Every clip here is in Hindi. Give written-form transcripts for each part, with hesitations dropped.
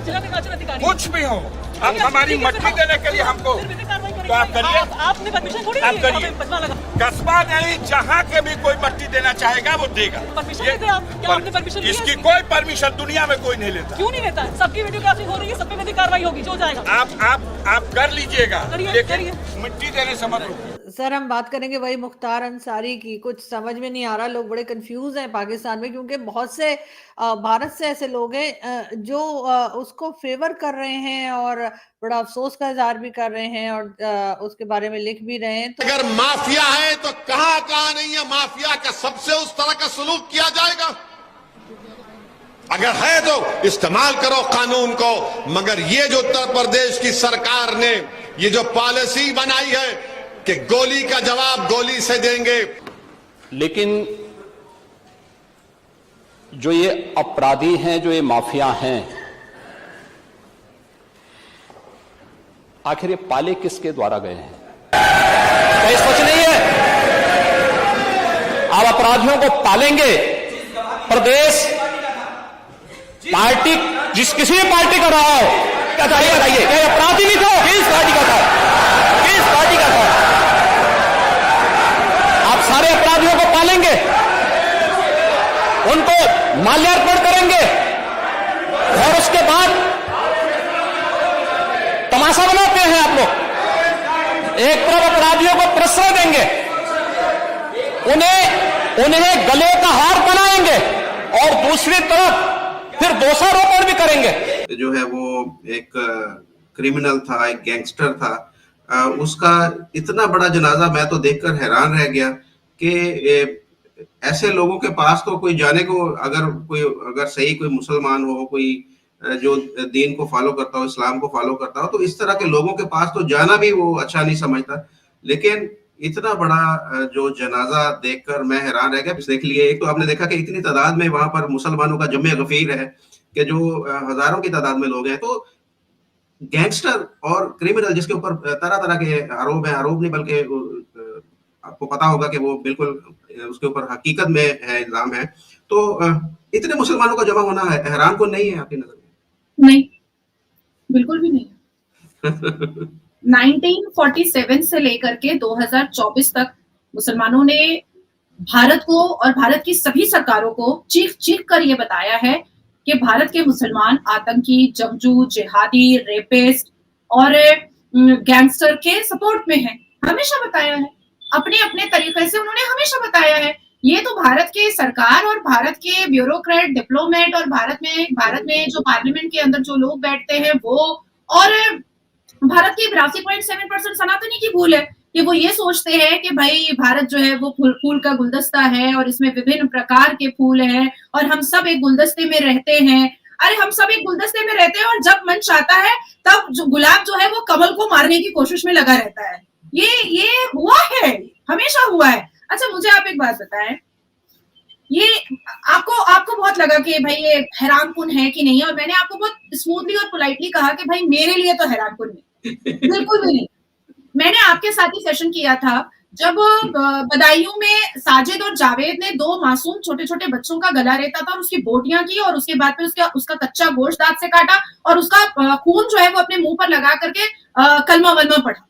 जिला निर्वाचन अधिकारी कुछ भी हो, अब हमारी मट्टी देने के लिए हमको तो आप करिए। आपने परमिशन थोड़ी आप दी है, करिए। हमें बदला लगा। कस्बा नहीं, जहाँ के भी कोई मट्टी देना चाहेगा वो देगा। परमिशन लेते आप? क्या आपने परमिशन ली है इसकी इसकी? कोई परमिशन दुनिया में कोई नहीं लेता। क्यों नहीं लेता? सबकी वीडियोग्राफी हो रही है, सब पे मेरी कार्रवाई होगी, जो जाएगा। आप कर लीजिएगा, करिए, लेकिन करिए। मिट्टी देने से मत रोकिए। सर हम बात करेंगे वही मुख्तार अंसारी की। कुछ समझ में नहीं आ रहा, लोग बड़े कंफ्यूज हैं पाकिस्तान में, क्योंकि बहुत से भारत से ऐसे लोग हैं जो उसको फेवर कर रहे हैं और बड़ा अफसोस का इजहार भी कर रहे हैं और उसके बारे में लिख भी रहे हैं। तो अगर माफिया है तो कहां नहीं है माफिया का सबसे उस तरह का सलूक किया जाएगा। अगर है तो इस्तेमाल करो कानून को, मगर ये जो उत्तर प्रदेश की सरकार ने ये जो पॉलिसी बनाई है कि गोली का जवाब गोली से देंगे, लेकिन जो ये अपराधी हैं, जो ये माफिया हैं, आखिर ये पाले किसके द्वारा गए हैं? कहीं सच नहीं है। आप अपराधियों को पालेंगे, प्रदेश पार्टी जिस किसी भी पार्टी का रहा हो, क्या बताइए, क्या अपराधी नहीं था? किस पार्टी का था? किस पार्टी का था? आप सारे अपराधियों को पालेंगे, उनको माल्यार्पण करेंगे और उसके बाद तमाशा बनाते हैं आप लोग। एक तरफ अपराधियों को प्रश्रय देंगे, उन्हें गले का हार बनाएंगे और दूसरी तरफ फिर दोषारोपण भी करेंगे। जो है वो एक क्रिमिनल था, एक गैंगस्टर था, उसका इतना बड़ा जनाजा मैं तो देखकर हैरान रह गया कि ऐसे लोगों के पास तो कोई जाने को, अगर सही कोई मुसलमान हो, कोई जो दीन को फॉलो करता हो, इस्लाम को फॉलो करता हो, तो इस तरह के लोगों के पास तो जाना भी वो अच्छा नहीं समझता। लेकिन इतना बड़ा जो जनाजा देखकर मैं हैरान रह गया। देख लिए, एक तो आपने देखा कि इतनी तादाद में वहां पर मुसलमानों का जमे गफीर है कि जो हजारों की तादाद में लोग हैं। तो गैंगस्टर और क्रिमिनल जिसके ऊपर तरह तरह के आरोप है, आरोप नहीं बल्कि आपको पता होगा कि वो बिल्कुल उसके ऊपर हकीकत में है, इल्जाम है। तो इतने मुसलमानों का जमा होना हैरान को नहीं है आपकी नजर में? नहीं, बिल्कुल भी नहीं है। 1947 से लेकर के 2024 तक मुसलमानों ने भारत को और भारत की सभी सरकारों को चीख चीख कर ये बताया है कि भारत के मुसलमान आतंकी, जंगजू, जिहादी, रेपिस्ट और गैंगस्टर के सपोर्ट में हैं। हमेशा बताया है, अपने अपने तरीके से उन्होंने हमेशा बताया है। ये तो भारत के सरकार और भारत के ब्यूरोक्रेट, डिप्लोमेट और भारत में जो पार्लियामेंट के अंदर जो लोग बैठते हैं वो, और भारत की 82.7% सनातनी की भूल है कि वो ये सोचते हैं कि भाई भारत जो है वो फूल का गुलदस्ता है और इसमें विभिन्न प्रकार के फूल हैं और हम सब एक गुलदस्ते में रहते हैं। अरे हम सब एक गुलदस्ते में रहते हैं और जब मन चाहता है तब जो गुलाब जो है वो कमल को मारने की कोशिश में लगा रहता है। ये हुआ है, हमेशा हुआ है। अच्छा, मुझे आप एक बात बताएं, ये आपको बहुत लगा कि भाई ये हैरानकुन है कि नहीं, और मैंने आपको बहुत स्मूथली और पोलाइटली कहा कि भाई मेरे लिए तो हैरानकुन नहीं, बिल्कुल भी नहीं। मैंने आपके साथ ही सेशन किया था जब बदायूं में साजिद और जावेद ने 2 मासूम छोटे छोटे बच्चों का गला रेता था और उसकी बोटियां की और उसके बाद फिर उसका कच्चा गोश्त दांत से काटा और उसका खून जो है वो अपने मुंह पर लगा करके कलमा वलमा पढ़ा।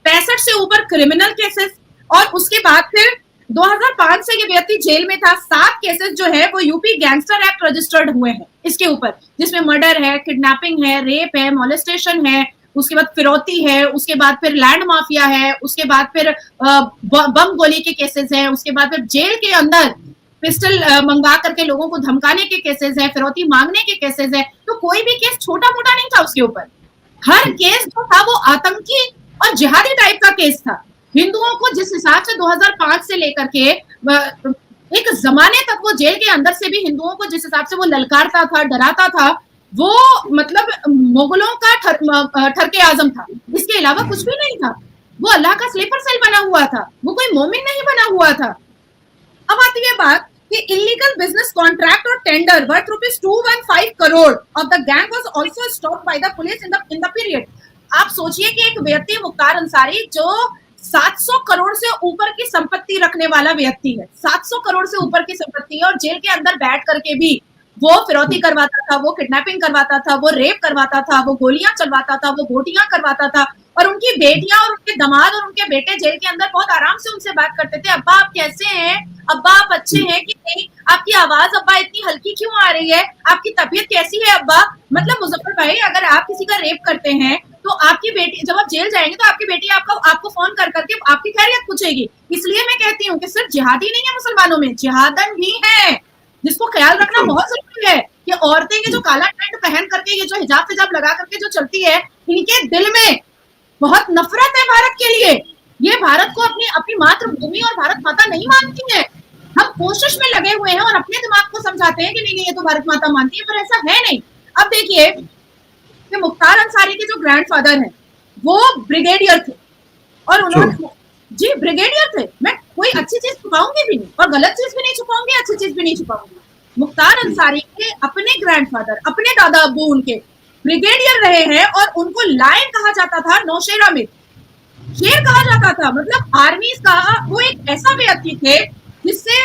65 से ऊपर क्रिमिनल केसेस, और उसके बाद फिर 2005 से ये व्यक्ति जेल में था। 7 केसेस जो है वो यूपी गैंगस्टर एक्ट रजिस्टर्ड हुए हैं इसके ऊपर, जिसमें मर्डर है, किडनैपिंग है, रेप है, मॉलेस्टेशन है, उसके बाद फिरौती है, उसके बाद फिर लैंड माफिया है, उसके बाद फिर बम गोली के केसेस हैं, उसके बाद फिर जेल के अंदर पिस्टल मंगा करके लोगों को धमकाने के केसेस हैं, फिरौती मांगने के केसेस हैं। तो कोई भी केस छोटा मोटा नहीं था उसके ऊपर। हर केस जो था वो आतंकी और जिहादी टाइप का केस था। हिंदुओं को जिस हिसाब से 2005 से लेकर के एक जमाने तक वो जेल के अंदर से भी हिंदुओं को जिस हिसाब से वो ललकारता था, डराता था, वो मतलब मुगलों का ठरके आजम था। इसके अलावा कुछ भी नहीं था। वो अल्लाह का स्लीपर सेल बना हुआ था, वो कोई मोमिन नहीं बना हुआ था। अब आती है बात कि इलीगल बिजनेस कॉन्ट्रैक्ट और tender worth ₹215 crore of the gang was also stopped by the police in the period. आप सोचिए कि एक व्यक्ति मुख्तार अंसारी जो 700 करोड़ से ऊपर की संपत्ति रखने वाला व्यक्ति है, 700 करोड़ से ऊपर की संपत्ति है, और जेल के अंदर बैठ करके भी वो फिरौती करवाता था, वो किडनैपिंग करवाता था, वो रेप करवाता था, वो गोलियां चलवाता था, वो गोटियां करवाता था, और उनकी बेटियां और उनके दामाद और उनके बेटे जेल के अंदर बहुत आराम से उनसे बात करते थे, अब्बा आप कैसे हैं, अब्बा आप अच्छे हैं कि नहीं, आपकी आवाज अब्बा इतनी हल्की क्यों आ रही है, आपकी तबीयत कैसी है अब्बा। मतलब मुजफ्फर भाई, अगर आप किसी का रेप करते हैं तो आपकी बेटी, जब आप जेल जाएंगे तो आपकी बेटी आपको फोन कर करके आपकी खैरियत पूछेगी। इसलिए मैं कहती हूँ कि सिर्फ जिहादी नहीं है मुसलमानों में, जिहादन भी है, जिसको ख्याल रखना बहुत जरूरी है कि औरतें ये जो काला टेंट पहन करके, ये जो हिजाब फिजाब लगा करके जो चलती है, इनके दिल में बहुत नफरत है भारत के लिए। ये भारत को अपनी मातृभूमि और भारत माता नहीं मानती है। हम कोशिश में लगे हुए हैं और अपने दिमाग को समझाते हैं कि नहीं ये तो भारत माता मानती है, पर ऐसा है नहीं। अब देखिए कि मुख्तार अंसारी के जो ग्रैंडफादर हैं वो ब्रिगेडियर थे, और उन्होंने जी ब्रिगेडियर थे। मैं कोई अच्छी चीज छुपाऊंगी भी नहीं और गलत चीज भी नहीं छुपाऊंगी, अच्छी चीज भी नहीं छुपाऊंगी। मुख्तार अंसारी के अपने ग्रैंडफादर, अपने दादा अब्बू उनके ब्रिगेडियर रहे हैं, और उनको लायन कहा जाता था, नौशेरा में शेर कहा जाता था। मतलब आर्मी का वो एक ऐसा व्यक्ति थे जिससे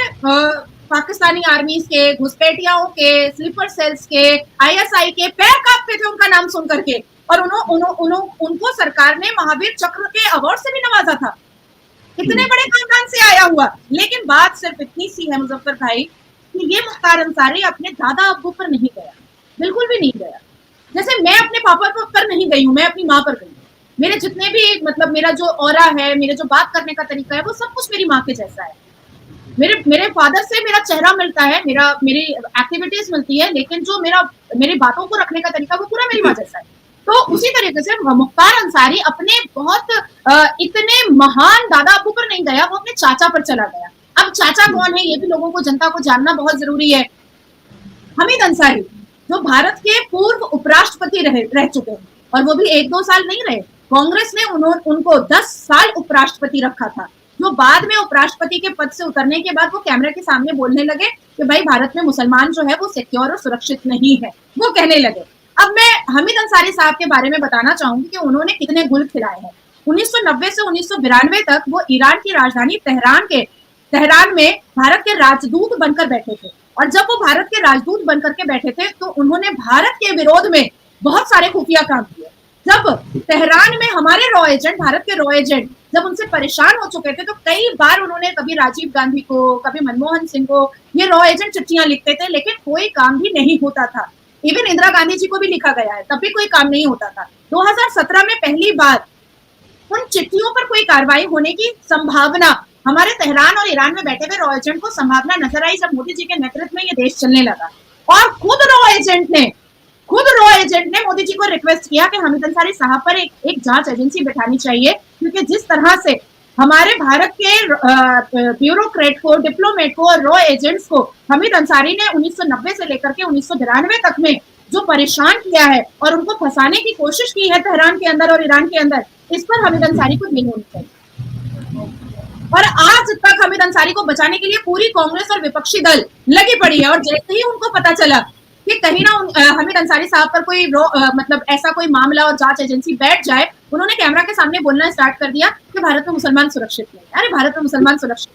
पाकिस्तानी आर्मी के, घुसपैठियाओं के, स्लीपर सेल्स के, ISI के पैर कांपते थे उनका नाम सुन करके, और उनको सरकार ने महावीर चक्र के अवार्ड से भी नवाजा था। इतने बड़े खानदान से आया हुआ। लेकिन बात सिर्फ इतनी सी है मुजफ्फर भाई कि ये मुख्तार अंसारी अपने दादा अब्बू पर नहीं गया, बिल्कुल भी नहीं गया। जैसे मैं अपने पापा पर नहीं गई हूँ, मैं अपनी माँ पर गई हूँ। मेरे जितने भी, मतलब मेरा जो ऑरा है, मेरे जो बात करने का तरीका है, वो सब कुछ मेरी माँ के जैसा है। मेरे फादर से मेरा चेहरा मिलता है, मेरी एक्टिविटीज मिलती है, लेकिन जो मेरी बातों को रखने का तरीका वो पूरा मेरी माँ जैसा है। तो उसी तरीके से मुख्तार अंसारी अपने बहुत इतने महान दादा अब्बू पर नहीं गया, वो अपने चाचा पर चला गया। अब चाचा कौन है ये भी लोगों को, जनता को जानना बहुत जरूरी है। हमीद अंसारी जो भारत के पूर्व उपराष्ट्रपति रह चुके हैं, और वो भी 1-2 साल नहीं रहे। कांग्रेस ने उनको 10 साल उपराष्ट्रपति रखा था, जो बाद में उपराष्ट्रपति के पद से उतरने के बाद वो कैमरे के सामने बोलने लगे कि भाई भारत में मुसलमान जो है वो सिक्योर और सुरक्षित नहीं है, वो कहने लगे। अब मैं हमीद अंसारी साहब के बारे में बताना चाहूंगी कि उन्होंने कितने गुल खिलाए हैं। 1990 से 1992 तक वो ईरान की राजधानी तेहरान में भारत के राजदूत बनकर बैठे थे, और जब वो भारत के राजदूत बनकर के बैठे थे तो उन्होंने भारत के विरोध में बहुत सारे खुफिया काम किए। जब तेहरान में हमारे रॉ एजेंट, भारत के रॉ एजेंट जब उनसे परेशान हो चुके थे, तो कई बार उन्होंने कभी राजीव गांधी को, कभी मनमोहन सिंह को ये रॉ एजेंट चिट्ठियां लिखते थे, लेकिन कोई काम भी नहीं होता था। इवन इंदिरा गांधी जी को भी लिखा गया है, तब भी कोई काम नहीं होता था। 2017 में पहली बार उन चिट्ठियों पर कोई कार्रवाई होने की संभावना हमारे तेहरान और ईरान में बैठे हुए रॉ एजेंट को संभावना नजर आई, जब मोदी जी के नेतृत्व में ये देश चलने लगा। और खुद रॉ एजेंट ने मोदी जी को रिक्वेस्ट किया कि हमीद अंसारी साहब पर एक जांच एजेंसी बैठानी चाहिए, क्योंकि जिस तरह से हमारे भारत के ब्यूरोक्रेट को, डिप्लोमेट को और रॉ एजेंट्स को हमीद अंसारी ने 1990 से लेकर के 1992 तक में जो परेशान किया है और उनको फंसाने की कोशिश की है तेहरान के अंदर और ईरान के अंदर, इस पर हमीद अंसारी को नहीं होनी चाहिए। और आज तक हमीद अंसारी को बचाने के लिए पूरी कांग्रेस और विपक्षी दल लगी पड़ी है, और जैसे ही उनको पता चला कि कहीं ना हमीद अंसारी साहब पर कोई मतलब ऐसा कोई मामला और जांच एजेंसी बैठ जाए, उन्होंने कैमरा के सामने बोलना स्टार्ट कर दिया कि भारत में मुसलमान सुरक्षित नहीं। अरे भारत में मुसलमान सुरक्षित